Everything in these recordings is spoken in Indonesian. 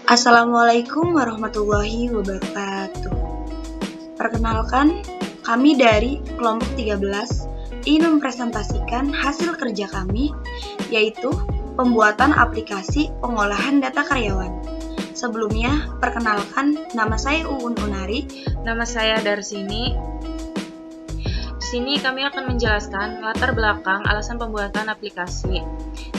Assalamualaikum warahmatullahi wabarakatuh. Perkenalkan, kami dari kelompok 13 ingin mempresentasikan hasil kerja kami, yaitu pembuatan aplikasi pengolahan data karyawan. Sebelumnya, perkenalkan, nama saya Uun Unari. Nama saya Darsini. Di sini kami akan menjelaskan latar belakang alasan pembuatan aplikasi,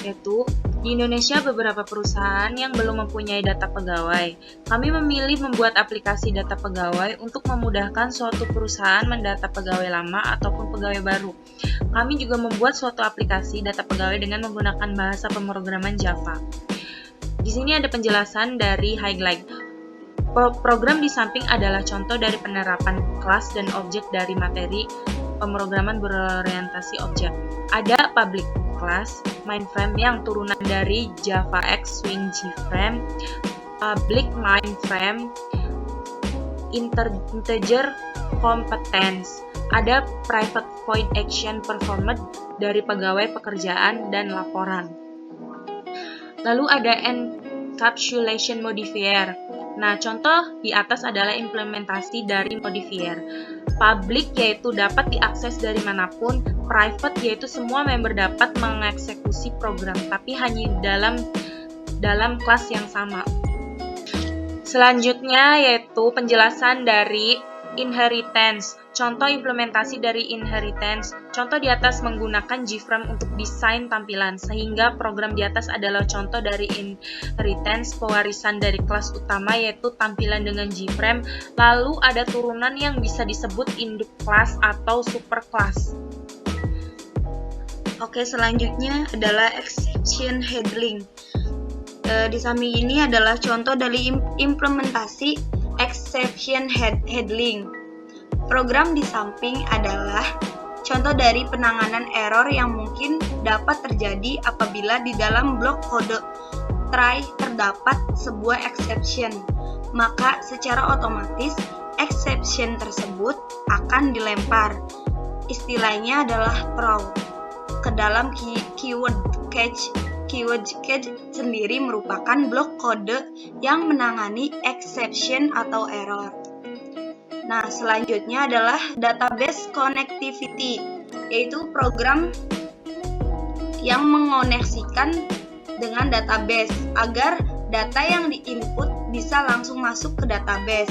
yaitu di Indonesia beberapa perusahaan yang belum mempunyai data pegawai. Kami memilih membuat aplikasi data pegawai untuk memudahkan suatu perusahaan mendata pegawai lama ataupun pegawai baru. Kami juga membuat suatu aplikasi data pegawai dengan menggunakan bahasa pemrograman Java. Di sini ada penjelasan dari highlight. Program di samping adalah contoh dari penerapan kelas dan objek dari materi pemrograman berorientasi objek. Ada public class mainframe yang turunan dari JavaX Swing JFrame, public mainframe integer competence, ada private void action performed dari pegawai pekerjaan dan laporan. Lalu ada encapsulation modifier. Nah, contoh di atas adalah implementasi dari modifier. Public yaitu dapat diakses dari manapun, private yaitu semua member dapat mengeksekusi program, tapi hanya dalam kelas yang sama. Selanjutnya yaitu penjelasan dari inheritance. Contoh implementasi dari inheritance. Contoh di atas menggunakan JFrame untuk desain tampilan, sehingga program di atas adalah contoh dari inheritance, pewarisan dari kelas utama yaitu tampilan dengan JFrame. Lalu ada turunan yang bisa disebut induk class atau super class. Oke, selanjutnya adalah exception handling. Di samping ini adalah contoh dari implementasi exception handling. Program di samping adalah contoh dari penanganan error yang mungkin dapat terjadi apabila di dalam blok kode try terdapat sebuah exception. Maka secara otomatis exception tersebut akan dilempar. Istilahnya adalah throw ke dalam keyword catch. Keyword catch sendiri merupakan blok kode yang menangani exception atau error. Nah, selanjutnya adalah database connectivity, yaitu program yang mengoneksikan dengan database agar data yang diinput bisa langsung masuk ke database.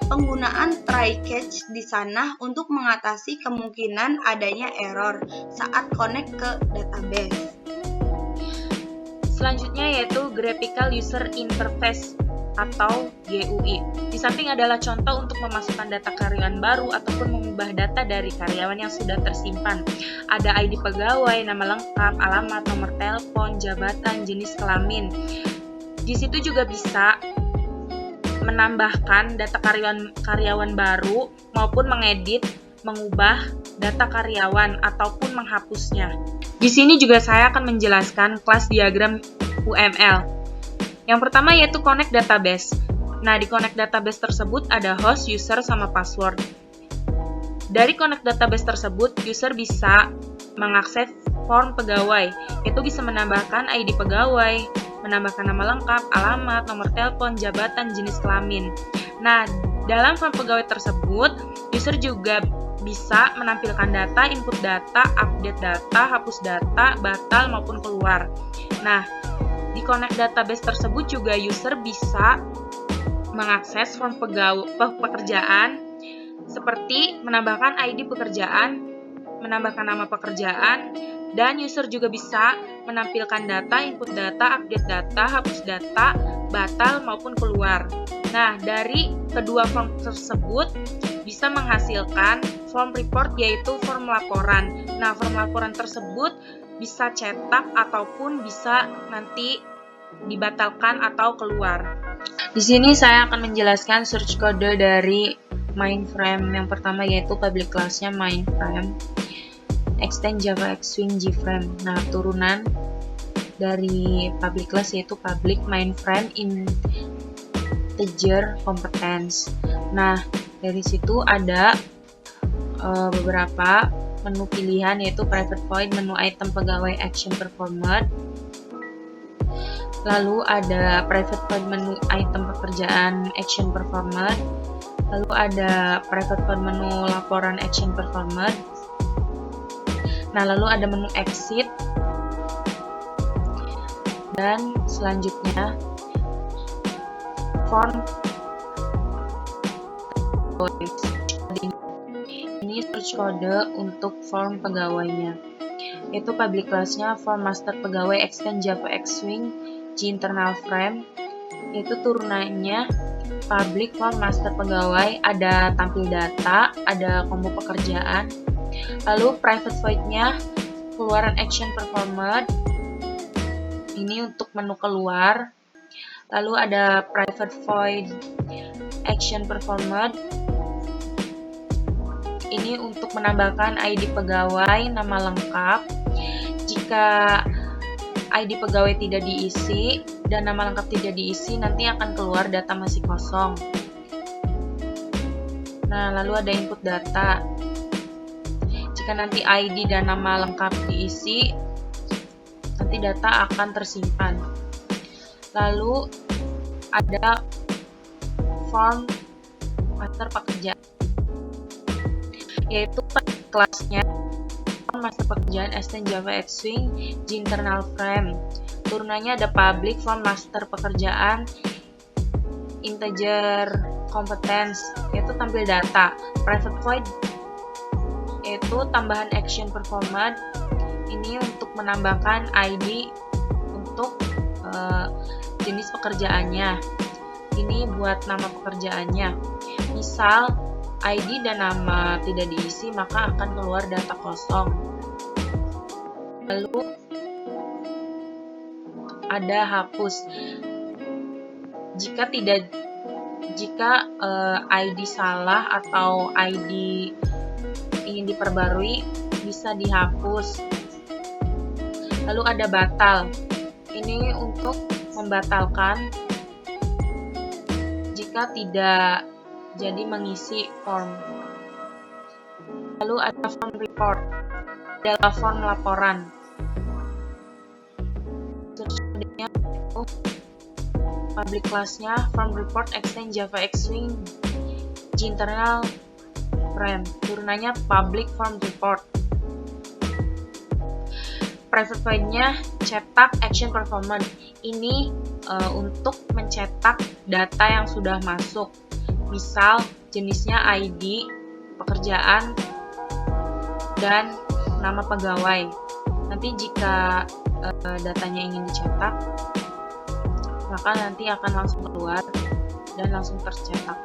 Penggunaan try catch di sana untuk mengatasi kemungkinan adanya error saat connect ke database. Selanjutnya yaitu Graphical User Interface atau GUI. Di samping adalah contoh untuk memasukkan data karyawan baru ataupun mengubah data dari karyawan yang sudah tersimpan. Ada ID pegawai, nama lengkap, alamat, nomor telepon, jabatan, jenis kelamin. Di situ juga bisa menambahkan data karyawan baru maupun mengedit, mengubah data karyawan ataupun menghapusnya. Di sini juga saya akan menjelaskan kelas diagram UML. Yang pertama yaitu connect database. Nah, di connect database tersebut ada host, user, sama password. Dari connect database tersebut, user bisa mengakses form pegawai, yaitu bisa menambahkan ID pegawai, menambahkan nama lengkap, alamat, nomor telepon, jabatan, jenis kelamin. Nah, dalam form pegawai tersebut, user juga bisa menampilkan data, input data, update data, hapus data, batal maupun keluar. Nah, di connect database tersebut juga user bisa mengakses form pekerjaan seperti menambahkan ID pekerjaan, menambahkan nama pekerjaan, dan user juga bisa menampilkan data, input data, update data, hapus data, batal maupun keluar. Nah, dari kedua form tersebut bisa menghasilkan form report yaitu form laporan. Nah, form laporan tersebut bisa cetak ataupun bisa nanti dibatalkan atau keluar. Di sini saya akan menjelaskan source code dari mainframe. Yang pertama yaitu public class-nya mainframe, extend JavaX Swing JFrame. Nah, turunan dari public class yaitu public mainframe integer competence. Nah, dari situ ada beberapa menu pilihan yaitu private void, menu item pegawai action performed, Lalu ada private void menu item pekerjaan action performer. Lalu ada private void menu laporan action performer. Nah, lalu ada menu exit. Dan selanjutnya form. Ini search kode untuk form pegawainya. Itu public class-nya form master pegawai extend Java Xswing G internal frame. Itu turunannya public form master pegawai, ada tampil data, ada combo pekerjaan. Lalu private void-nya keluaran action performer. Ini untuk menu keluar. Lalu ada private void action performer. Ini untuk menambahkan ID pegawai, nama lengkap. Jika ID pegawai tidak diisi dan nama lengkap tidak diisi, nanti akan keluar data masih kosong. Nah, lalu ada input data. Jika nanti ID dan nama lengkap diisi, nanti data akan tersimpan. Lalu ada form master pekerjaan, yaitu kelasnya master pekerjaan extend Java Xswing G internal frame. Turunannya ada public form master pekerjaan integer competence, yaitu tampil data. Private void yaitu tambahan action performer. Ini untuk menambahkan ID untuk jenis pekerjaannya. Ini buat nama pekerjaannya. Misal ID dan nama tidak diisi, maka akan keluar data kosong. Lalu ada hapus. Jika ID salah atau ID ingin diperbarui, bisa dihapus. Lalu ada batal. Ini untuk membatalkan jika tidak jadi mengisi form. Lalu ada form report, adalah form laporan. Selanjutnya public class-nya form report extend Java Xswing G internal frame. Turunannya public form report. Private void-nya cetak action performer. Ini untuk mencetak data yang sudah masuk. Misal jenisnya ID, pekerjaan, dan nama pegawai. Nanti jika datanya ingin dicetak, maka nanti akan langsung keluar dan langsung tercetak.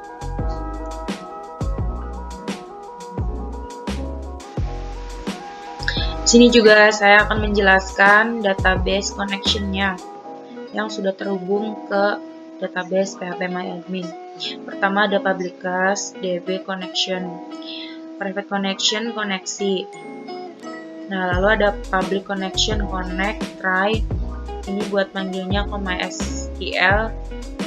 Sini juga saya akan menjelaskan database connection-nya yang sudah terhubung ke database PHPMyAdmin. Pertama ada public class DB connection, private connection koneksi. Nah, lalu ada public connection connect try. Ini buat manggilnya ke MySQL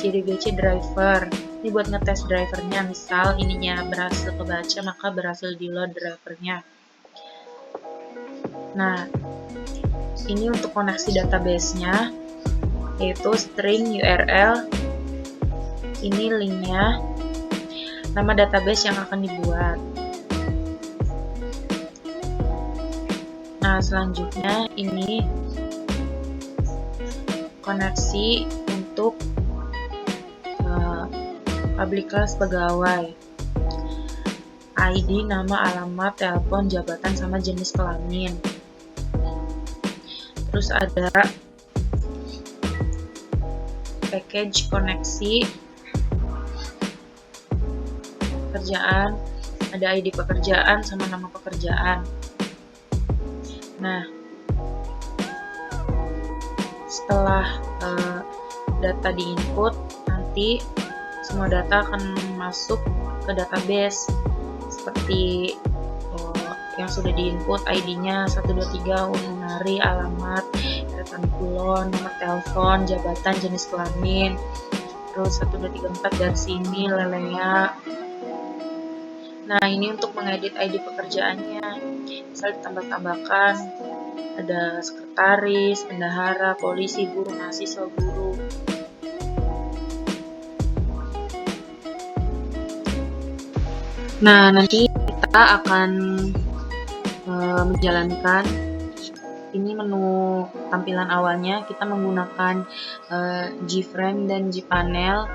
JDBC driver. Ini buat ngetes drivernya. Misal ininya berhasil kebaca, maka berhasil di load drivernya. Nah, ini untuk koneksi database-nya, yaitu string URL, ini linknya, nama database yang akan dibuat. Nah, selanjutnya ini koneksi untuk public class pegawai, ID, nama, alamat, telepon, jabatan, sama jenis kelamin. Terus ada package koneksi pekerjaan, ada ID pekerjaan sama nama pekerjaan. Nah, setelah data diinput, nanti semua data akan masuk ke database seperti yang sudah diinput, ID-nya 123, umur hari, alamat, deretan kulon, nomor telepon, jabatan, jenis kelamin, terus 1234 dari sini lelea. Nah, ini untuk mengedit ID pekerjaannya, bisa ditambah-tambahkan Ada sekretaris, bendahara, polisi, guru, mahasiswa, guru. Nah, nanti kita akan menjalankan ini menu tampilan awalnya. Kita menggunakan Gframe dan Gpanel.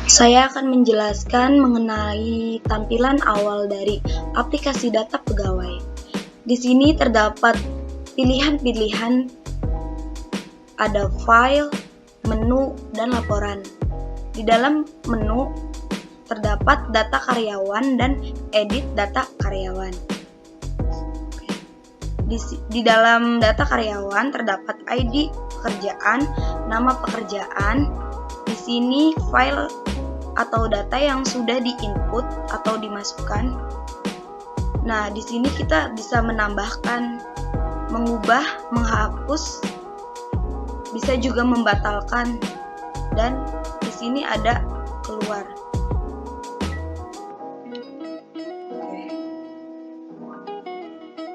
Saya akan menjelaskan mengenai tampilan awal dari aplikasi data pegawai. Di sini terdapat pilihan-pilihan, ada file, menu, dan laporan. Di dalam menu terdapat data karyawan dan edit data karyawan. Di dalam data karyawan terdapat ID pekerjaan, nama pekerjaan. Di sini file atau data yang sudah diinput atau dimasukkan. Nah, di sini kita bisa menambahkan, mengubah, menghapus, bisa juga membatalkan, dan di sini ada keluar.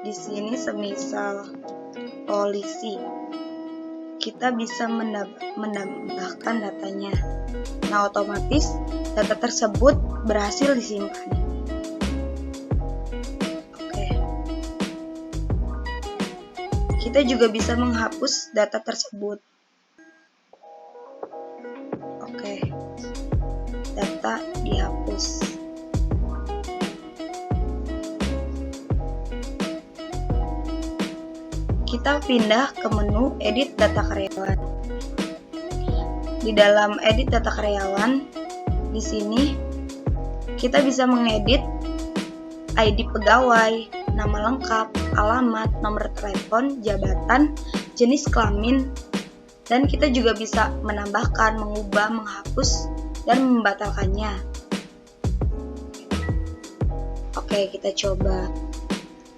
Di sini semisal polisi, kita bisa menambahkan datanya. Nah, otomatis data tersebut berhasil disimpan. Kita juga bisa menghapus data tersebut. Data dihapus. Kita pindah ke menu edit data karyawan. Di dalam edit data karyawan, di sini kita bisa mengedit ID pegawai, nama lengkap, alamat, nomor telepon, jabatan, jenis kelamin, dan kita juga bisa menambahkan, mengubah, menghapus, dan membatalkannya. Oke, kita coba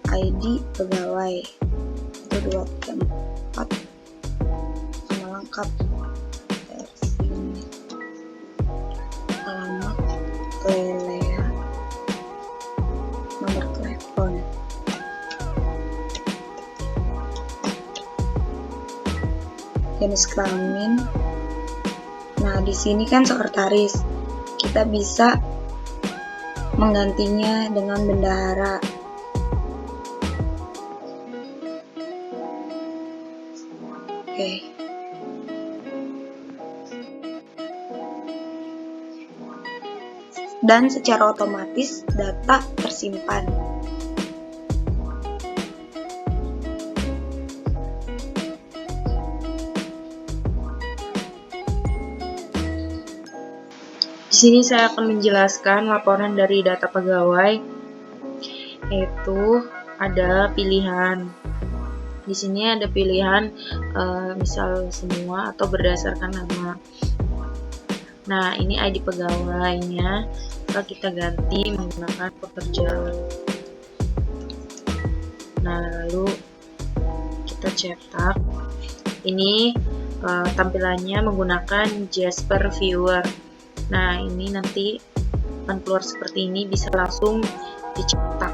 ID pegawai. 1, 2, 3, 4, nama lengkap, alamat, Lelea, nomor telepon. Jenis kelamin. Nah, di sini kan sekretaris. Kita bisa menggantinya dengan bendahara. Dan secara otomatis data tersimpan. Di sini saya akan menjelaskan laporan dari data pegawai, yaitu ada pilihan. Di sini ada pilihan misal semua atau berdasarkan nama. Nah, ini ID pegawainya, maka kita ganti menggunakan pekerja. Nah, lalu kita cetak. Ini tampilannya menggunakan Jasper Viewer. Nah, ini nanti akan keluar seperti ini, bisa langsung dicetak.